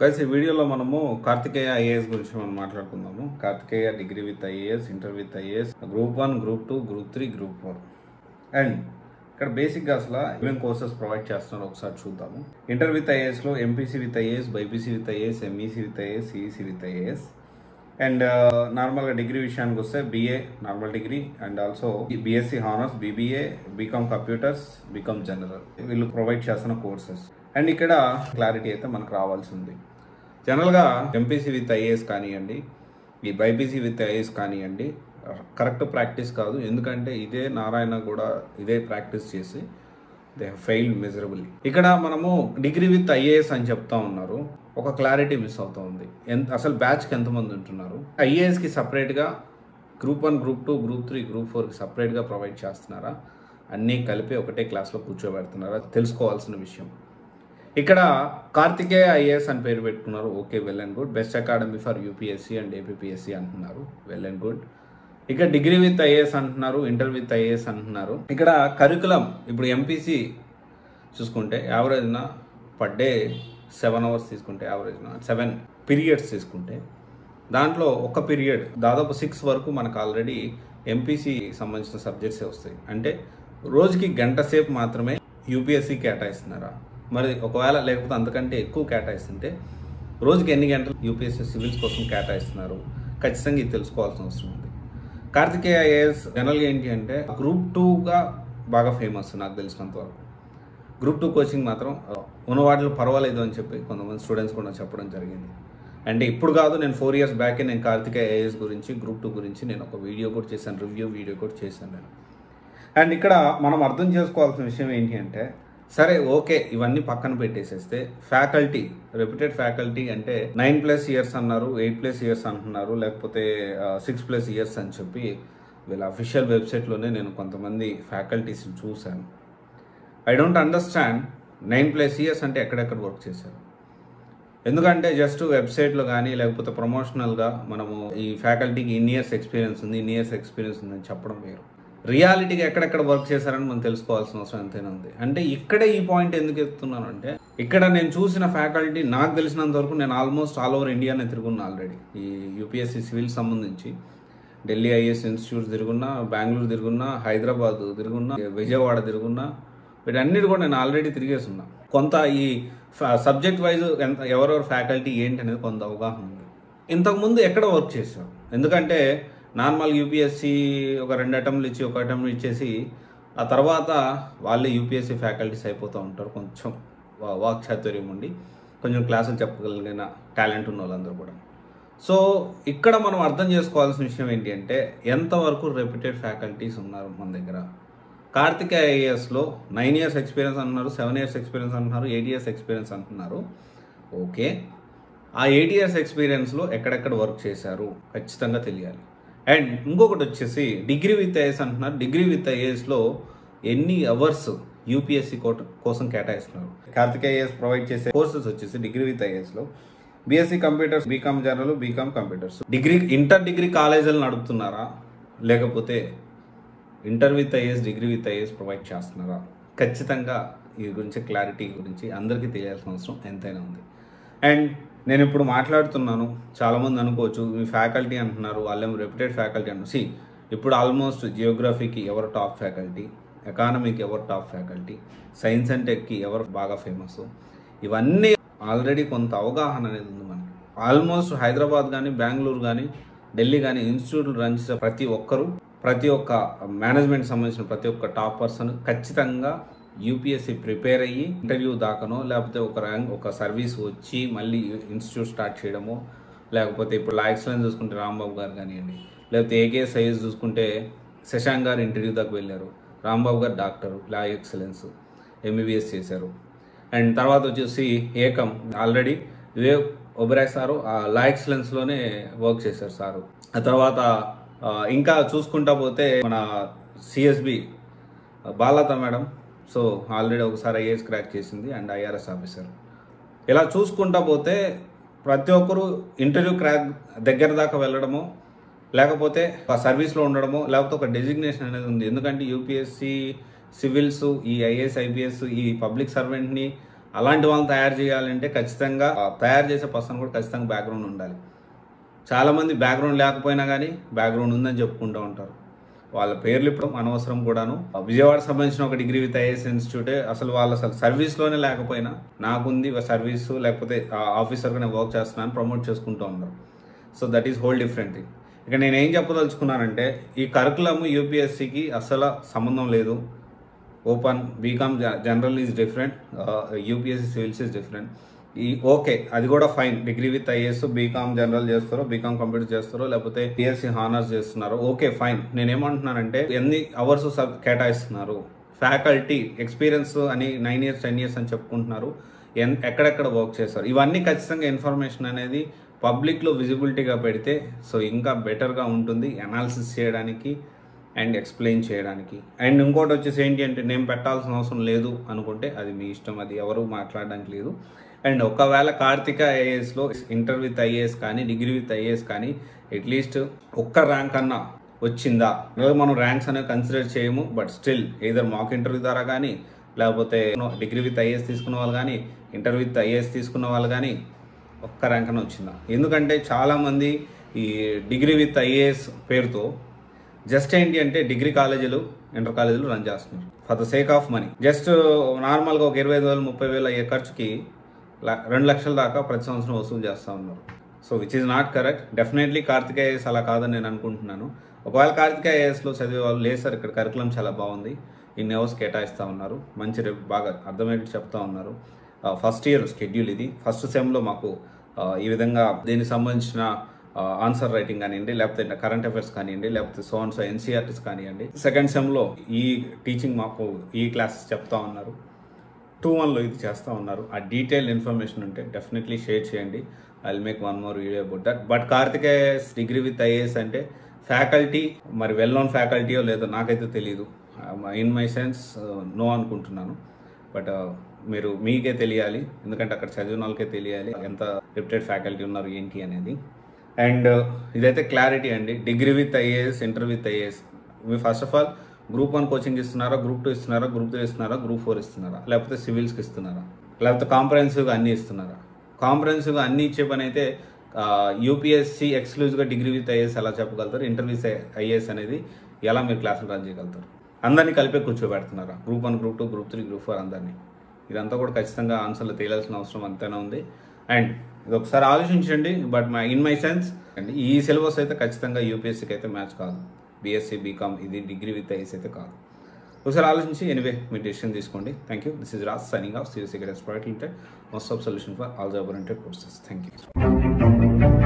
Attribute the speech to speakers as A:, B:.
A: Guys ఈ వీడియోలో మనము కార్తికేయ ఐఏఎస్ గురించి మనం మాట్లాడుకుందాము. Karthikeya degree with IAS, inter with IAS, group 1, group 2, group 3, group 4. And ఇక్కడ బేసిక్గా అసలు ఏమేమి కోర్సెస్ ప్రొవైడ్ చేస్తున్నారో ఒకసారి చూద్దాము. ఇంటర్ విత్ ఐఏఎస్లో MPC with IAS, BiPC with IAS, MEC with IAS, CEC with IAS. And నార్మల్గా డిగ్రీ విషయానికి వస్తే BA normal degree and also BSc honours, BBA, BCom computers, BCom general వీళ్ళు ప్రొవైడ్ చేస్తున్న courses. And ఇక్కడ clarity అయితే మనకు రావాల్సి ఉంది. జనరల్గా ఎంపీసీ విత్ ఐఏఎస్ కానివ్వండి, ఈ బైపీసీ విత్ ఐఏఎస్ కానివ్వండి, కరెక్ట్ ప్రాక్టీస్ కాదు. ఎందుకంటే ఇదే నారాయణ కూడా ఇదే ప్రాక్టీస్ చేసి దే ఫెయిల్డ్ మిజరబుల్లీ. ఇక్కడ మనము డిగ్రీ విత్ ఐఏఎస్ అని చెప్తా ఉన్నారు, ఒక క్లారిటీ మిస్ అవుతూ ఉంది. అసలు బ్యాచ్కి ఎంతమంది ఉంటున్నారు? ఐఏఎస్కి సపరేట్గా గ్రూప్ 1, గ్రూప్ 2, గ్రూప్ 3, గ్రూప్ 4కి సపరేట్గా ప్రొవైడ్ చేస్తున్నారా? అన్నీ కలిపి ఒకటే క్లాస్లో కూర్చోబెడుతున్నారా? తెలుసుకోవాల్సిన విషయం. ఇక్కడ కార్తికేయ ఐఏఎస్ అని పేరు పెట్టుకున్నారు, okay, well and good. Best academy for UPSC and APPSC అంటున్నారు, వెల్ అండ్ గుడ్. ఇక్కడ డిగ్రీ విత్ ఐఏఎస్ అంటున్నారు, ఇంటర్ విత్ ఐఏఎస్ అంటున్నారు. ఇక్కడ కరికులం ఇప్పుడు ఎంపీసీ చూసుకుంటే యావరేజ్న పర్ డే 7 hours తీసుకుంటే, యావరేజ్న 7 periods తీసుకుంటే దాంట్లో ఒక పీరియడ్ దాదాపు 6 వరకు మనకు ఆల్రెడీ ఎంపీసీ సంబంధించిన సబ్జెక్ట్సే వస్తాయి. అంటే రోజుకి గంట సేపు మాత్రమే యూపీఎస్సీ కేటాయిస్తున్నారా? మరి ఒకవేళ లేకపోతే అంతకంటే ఎక్కువ కేటాయిస్తుంటే రోజుకి ఎన్ని గంటలు యూపీఎస్సీ సివిల్స్ కోసం కేటాయిస్తున్నారు? ఖచ్చితంగా ఇది తెలుసుకోవాల్సిన అవసరం ఉంది. కార్తికేయ ఐఏఎస్ జనరల్గా ఏంటి అంటే గ్రూప్ 2గా బాగా ఫేమస్ నాకు తెలిసినంత వరకు. గ్రూప్ 2 కోచింగ్ మాత్రం ఉన్న వాటిలో పర్వాలేదు అని చెప్పి కొంతమంది స్టూడెంట్స్ కూడా చెప్పడం జరిగింది. అంటే ఇప్పుడు కాదు, నేను 4 years బ్యాకే నేను కార్తికేయ ఐఏఎస్ గురించి, గ్రూప్ 2 గురించి నేను ఒక వీడియో కూడా చేశాను, రివ్యూ వీడియో కూడా చేశాను నేను. అండ్ ఇక్కడ మనం అర్థం చేసుకోవాల్సిన విషయం ఏంటి అంటే, సరే ఓకే, ఇవన్నీ పక్కన పెట్టేసేస్తే ఫ్యాకల్టీ, రెప్యూటెడ్ ఫ్యాకల్టీ అంటే 9+ years అన్నారు, 8+ years అంటున్నారు, లేకపోతే 6+ years అని చెప్పి వీళ్ళ అఫీషియల్ వెబ్సైట్లోనే నేను కొంతమంది ఫ్యాకల్టీస్ని చూశాను. ఐ డోంట్ అండర్స్టాండ్ 9+ years అంటే ఎక్కడెక్కడ వర్క్ చేశారు. ఎందుకంటే జస్ట్ వెబ్సైట్లో కానీ లేకపోతే ప్రమోషనల్గా మనము ఈ ఫ్యాకల్టీకి ఇన్ని ఇయర్స్ ఎక్స్పీరియన్స్ ఉంది, ఇన్ని ఇయర్స్ ఎక్స్పీరియన్స్ ఉందని చెప్పడం వేరు. రియాలిటీగా ఎక్కడెక్కడ వర్క్ చేశారని మనం తెలుసుకోవాల్సిన అవసరం ఎంతైనా ఉంది. అంటే ఇక్కడే ఈ పాయింట్ ఎందుకు ఎత్తుతున్నాను అంటే, ఇక్కడ నేను చూసిన ఫ్యాకల్టీ నాకు తెలిసినంత వరకు నేను ఆల్మోస్ట్ ఆల్ ఓవర్ ఇండియానే తిరుగున్నా ఆల్రెడీ. ఈ యూపీఎస్సీ సివిల్ సంబంధించి ఢిల్లీ ఐఏఎస్ ఇన్స్టిట్యూట్స్ తిరుగున్నా, బెంగళూరు తిరుగున్నా, హైదరాబాద్ తిరుగున్నా, విజయవాడ తిరుగున్నా, వీటన్నిటి కూడా నేను ఆల్రెడీ తిరిగేసి ఉన్నా. కొంత ఈ సబ్జెక్ట్ వైజ్ ఎవరెవరు ఫ్యాకల్టీ ఏంటి అనేది కొంత అవగాహన ఉంది. ఇంతకుముందు ఎక్కడ వర్క్ చేశారు? ఎందుకంటే నార్మల్ యూపీఎస్సీ ఒక 2 attempts ఇచ్చి, ఒక అటెంప్ట్ ఇచ్చేసి ఆ తర్వాత వాళ్ళే యూపీఎస్సీ ఫ్యాకల్టీస్ అయిపోతూ ఉంటారు. కొంచెం వాక్చాతుర్యం ఉండి కొంచెం క్లాసులు చెప్పగలిగిన టాలెంట్ ఉన్న వాళ్ళందరూ కూడా. సో ఇక్కడ మనం అర్థం చేసుకోవాల్సిన విషయం ఏంటి అంటే, ఎంతవరకు రెప్యూటెడ్ ఫ్యాకల్టీస్ ఉన్నారు మన దగ్గర. కార్తికేయ ఐఏఎస్లో 9 years ఎక్స్పీరియన్స్ అంటున్నారు, 7 years ఎక్స్పీరియన్స్ అంటున్నారు, 8 years ఎక్స్పీరియన్స్ అంటున్నారు. ఓకే, ఆ 8 years ఎక్స్పీరియన్స్లో ఎక్కడెక్కడ వర్క్ చేశారు ఖచ్చితంగా తెలియాలి. అండ్ ఇంకొకటి వచ్చేసి డిగ్రీ విత్ ఐఏఎస్ అంటున్నారు. డిగ్రీ విత్ ఐఏఎస్లో ఎన్ని అవర్స్ యూపీఎస్సీ కోసం కేటాయిస్తున్నారు? కార్తికేయ ఐఏఎస్ ప్రొవైడ్ చేసే కోర్సెస్ వచ్చేసి డిగ్రీ విత్ ఐఏఎస్లో BSc computers, BCom general, BCom computers. Inter degree కాలేజీలు నడుపుతున్నారా? లేకపోతే inter with IAS, degree with IAS provide చేస్తున్నారా? ఖచ్చితంగా ఈ గురించి క్లారిటీ గురించి అందరికీ తెలియాల్సిన అవసరం ఎంతైనా ఉంది. అండ్ నేను ఇప్పుడు మాట్లాడుతున్నాను, చాలామంది అనుకోవచ్చు మీ ఫ్యాకల్టీ అంటున్నారు, వాళ్ళేమో రెప్యూటెడ్ ఫ్యాకల్టీ అంటున్నారు. ఇప్పుడు ఆల్మోస్ట్ జియోగ్రఫీకి ఎవరు టాప్ ఫ్యాకల్టీ, ఎకానమీకి ఎవరు టాప్ ఫ్యాకల్టీ, సైన్స్ అండ్ టెక్కి ఎవరు బాగా ఫేమస్, ఇవన్నీ ఆల్రెడీ కొంత అవగాహన అనేది ఉంది మనకి. ఆల్మోస్ట్ హైదరాబాద్ కానీ, బెంగళూరు కానీ, ఢిల్లీ కానీ ఇన్స్టిట్యూట్లు రన్ చేసే ప్రతి ఒక్క మేనేజ్మెంట్ సంబంధించిన ప్రతి ఒక్క టాప్ పర్సన్ ఖచ్చితంగా యూపీఎస్సీ ప్రిపేర్ అయ్యి ఇంటర్వ్యూ దాకనో, లేకపోతే ఒక సర్వీస్ వచ్చి మళ్ళీ ఇన్స్టిట్యూట్ స్టార్ట్ చేయడమో, లేకపోతే ఇప్పుడు లా ఎక్సలెన్స్ చూసుకుంటే రాంబాబు గారు కానివ్వండి, లేకపోతే ఏకేఎస్ ఐఏఎస్ చూసుకుంటే శశాంక్ గారు ఇంటర్వ్యూ దాకా వెళ్ళారు. రాంబాబు గారు డాక్టరు, లా ఎక్సలెన్స్ ఎంబీబీఎస్ చేశారు. అండ్ తర్వాత వచ్చేసి ఏకం ఆల్రెడీ వివేక్ ఒబెరాయ్ సారు లా ఎక్సలెన్స్లోనే వర్క్ చేశారు సారు. ఆ తర్వాత ఇంకా చూసుకుంటా పోతే మన సిఎస్బి బాలత మేడం, సో ఆల్రెడీ ఒకసారి ఐఏఎస్ క్రాక్ చేసింది అండ్ ఐఆర్ఎస్ ఆఫీసర్. ఇలా చూసుకుంటా పోతే ప్రతి ఒక్కరు ఇంటర్వ్యూ క్రాక్ దగ్గర దాకా వెళ్ళడమో, లేకపోతే ఒక సర్వీస్లో ఉండడమో, లేకపోతే ఒక డెసిగ్నేషన్ అనేది ఉంది. ఎందుకంటే యూపీఎస్సీ సివిల్స్, ఈ ఐఏఎస్ ఐపీఎస్, ఈ పబ్లిక్ సర్వెంట్ని అలాంటి వాళ్ళని తయారు చేయాలంటే ఖచ్చితంగా తయారు చేసే పర్సన్ కూడా ఖచ్చితంగా బ్యాక్గ్రౌండ్ ఉండాలి. చాలామంది బ్యాక్గ్రౌండ్ లేకపోయినా కానీ బ్యాక్గ్రౌండ్ ఉందని చెప్పుకుంటూ ఉంటారు. వాళ్ళ పేర్లు ఇప్పుడు అనవసరం కూడాను. విజయవాడ సంబంధించిన ఒక డిగ్రీ విత్ ఐఏఎస్ ఇన్స్టిట్యూటే అసలు సర్వీస్లోనే లేకపోయినా నాకుంది సర్వీసు లేకపోతే ఆఫీసర్గా నేను వర్క్ చేస్తున్నాను ప్రమోట్ చేసుకుంటూ ఉన్నారు. So that is whole different thing. ఇక నేనేం చెప్పదలుచుకున్నానంటే ఈ కరికులం యూపీఎస్సీకి అసలు సంబంధం లేదు. Open BCom general is different, UPSC civils is different. Okay, అది కూడా fine. Degree with IAS BCom general చేస్తారో, బీకామ్ కంప్యూటర్ చేస్తారో, లేకపోతే బిఎస్సీ హానర్స్ చేస్తున్నారో, ఓకే ఫైన్. నేనేమంటున్నానంటే ఎన్ని అవర్స్ కేటాయిస్తున్నారు, ఫ్యాకల్టీ ఎక్స్పీరియన్స్ అని 9 years 10 years అని చెప్పుకుంటున్నారు, ఎక్కడెక్కడ వర్క్ చేస్తారు, ఇవన్నీ ఖచ్చితంగా ఇన్ఫర్మేషన్ అనేది పబ్లిక్లో విజిబిలిటీగా పెడితే సో ఇంకా బెటర్గా ఉంటుంది అనాలిసిస్ చేయడానికి అండ్ ఎక్స్ప్లెయిన్ చేయడానికి. అండ్ ఇంకోటి వచ్చేసి ఏంటి అంటే నేను పెట్టాల్సిన అవసరం లేదు అనుకుంటే అది మీ ఇష్టం, అది ఎవరు మాట్లాడడానికి లేదు. అండ్ ఒకవేళ కార్తిక ఐఏఎస్లో ఇంటర్ విత్ ఐఏఎస్ కానీ డిగ్రీ విత్ ఐఏఎస్ కానీ అట్లీస్ట్ ఒక్క ర్యాంక్ అన్నా వచ్చిందా, మనం ర్యాంక్స్ అనేవి కన్సిడర్ చేయము. But still either mock interview ద్వారా కానీ లేకపోతే డిగ్రీ విత్ ఐఏఎస్ తీసుకున్న వాళ్ళు కానీ ఇంటర్ విత్ ఐఏఎస్ తీసుకున్న వాళ్ళు కానీ ఒక్క ర్యాంక్ అన్న వచ్చిందా. ఎందుకంటే చాలామంది ఈ డిగ్రీ విత్ ఐఏఎస్ పేరుతో జస్ట్ ఏంటి అంటే డిగ్రీ కాలేజీలు ఇంటర్ కాలేజీలు రన్ చేస్తున్నారు for the sake of money. Just నార్మల్గా ఒక 25,000 30,000 అయ్యే ఖర్చుకి 2 లక్షల దాకా ప్రతి సంవత్సరం వసూలు చేస్తూ ఉన్నారు. So which is not correct. Definitely Karthika IAS అలా కాదని నేను అనుకుంటున్నాను. ఒకవేళ కార్తిక ఐఏఎస్లో చదివే వాళ్ళు లేదు సార్ ఇక్కడ కరికులం చాలా బాగుంది, ఇన్ని అవర్స్ కేటాయిస్తూ ఉన్నారు, మంచి రేపు బాగా అర్థమయ్యేట్టు చెప్తా ఉన్నారు, ఫస్ట్ ఇయర్ షెడ్యూల్ ఇది, ఫస్ట్ సెమ్లో మాకు ఈ విధంగా దీనికి సంబంధించిన ఆన్సర్ రైటింగ్ కానివ్వండి, లేకపోతే కరెంట్ అఫైర్స్ కానివ్వండి, లేకపోతే సో ఎన్సీఆర్టీస్ కానివ్వండి, సెకండ్ సెమ్లో ఈ టీచింగ్ మాకు ఈ క్లాసెస్ చెప్తా ఉన్నారు, 2-1లో ఇది చేస్తూ ఉన్నారు. ఆ డీటెయిల్ ఇన్ఫర్మేషన్ ఉంటే డెఫినెట్లీ షేర్ చేయండి. I will make one more video about that. But Karthika IAS degree with IAS అంటే ఫ్యాకల్టీ మరి వెల్ నోన్ ఫ్యాకల్టీయో లేదో నాకైతే తెలియదు. ఇన్ మై సెన్స్ నో అనుకుంటున్నాను. బట్ మీకే తెలియాలి, ఎందుకంటే అక్కడ చదివిన వాళ్ళకే తెలియాలి ఎంత రెప్యూటెడ్ ఫ్యాకల్టీ ఉన్నారు ఏంటి అనేది. అండ్ ఇదైతే క్లారిటీ అండి. Degree with IAS inter with IAS me first of all group 1 coaching ఇస్తున్నారా, గ్రూప్ 2 ఇస్తున్నారా, గ్రూప్ 3 ఇస్తున్నారా, గ్రూప్ 4 ఇస్తున్నారా, లేకపోతే సివిల్స్కి ఇస్తున్నారా, లేకపోతే కాంప్రహెన్సివ్గా అన్నీ ఇస్తున్నారా. కాంప్రహెన్సివ్గా అన్నీ ఇచ్చే పని అయితే యూపీఎస్సీ ఎక్స్క్లూజివ్గా డిగ్రీ విత్ ఐఏఎస్ ఎలా చెప్పగలుగుతారు, ఇంటర్ విత్ ఐఏఎస్ అనేది ఎలా మీరు క్లాసులు రన్ చేయగలుగుతారు. అందరినీ కలిపే కూర్చోబెడుతున్నారా, గ్రూప్ 1 గ్రూప్ 2 గ్రూప్ 3 గ్రూప్ 4 అందరినీ. ఇదంతా కూడా ఖచ్చితంగా ఆన్సర్లు తేలాల్సిన అవసరం అంతేనా ఉంది. అండ్ ఇది ఒకసారి ఆలోచించండి. But in my sense and ఈ సిలబస్ అయితే ఖచ్చితంగా యూపీఎస్సీకి అయితే మ్యాచ్ కాదు. బీఎస్సీ బీకామ్ ఇది డిగ్రీ విత్ ఐఏఎస్ అయితే కాదు. ఒకసారి ఆలోచించి ఎనీవే మీరు డెసిషన్ తీసుకోండి. Thank you. This is Raj signing off CSC project limited, most of solution for all job oriented courses. Thank you.